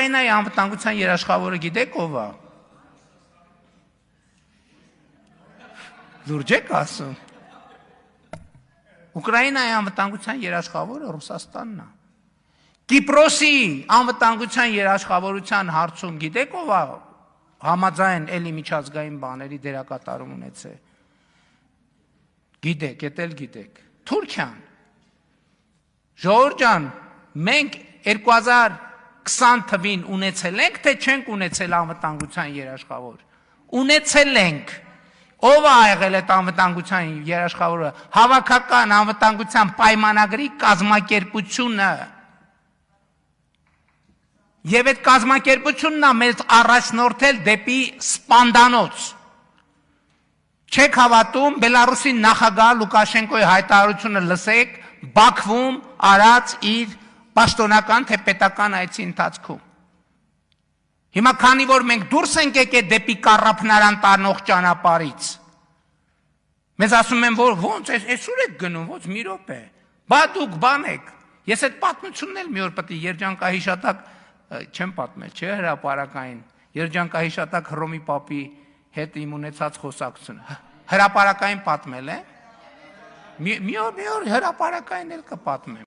Ուկրաինայի անվտանգության երաշխավորը գիտեք ով է։ Լուրջ եք ասում։ Ուկրաինայի անվտանգության երաշխավորը Ռուսաստանն է։ Կիպրոսի անվտանգության երաշխավորության հարցում գիտեք ով է համաձայն էլի միջազգային բաների դերակատարում ունեցել։ Գիտեք, էդ էլ գիտեք։ Թուրքիան։ Ժողովուրդ ջան, մենք 2020 թվին ունեցել ենք, թե չենք ունեցել անվտանգության երաշխավոր։ Ունեցել ենք։ Ով է եղել այդ անվտանգության երաշխավորը։ Հավաքական անվտանգության պայմանագրի կազմակերպությունը։ Եվ այդ կազմակերպությունն է մեզ առաջնորդել դեպի սպանդանոց։ Չեք հավատում, Բելարուսի նախագահ Լուկաշենկոյի հայտարարությունը լսեք, Բաքվում արած իր պաշտոնական թե պետական այցի ընթացքում։ Հիմա քանի որ մենք դուրս ենք եկել դեպի կառափնարան տանող ճանապարհից, մեզ ասում են, որ ոնց այսուր եք գնում, ոնց մի րոպե, բա դուք բան եք, ես այդ պատմությունն էլ մի օր պետք է երջանկահիշատակ չեմ պատմել, չէ, հրապարակային, երջանկահիշատակ Հռոմի պապի հետ իմ ունեցած խոսակցությունը, հրապարակային պատմել է, մի օր հրապարակային էլ կպատմեմ։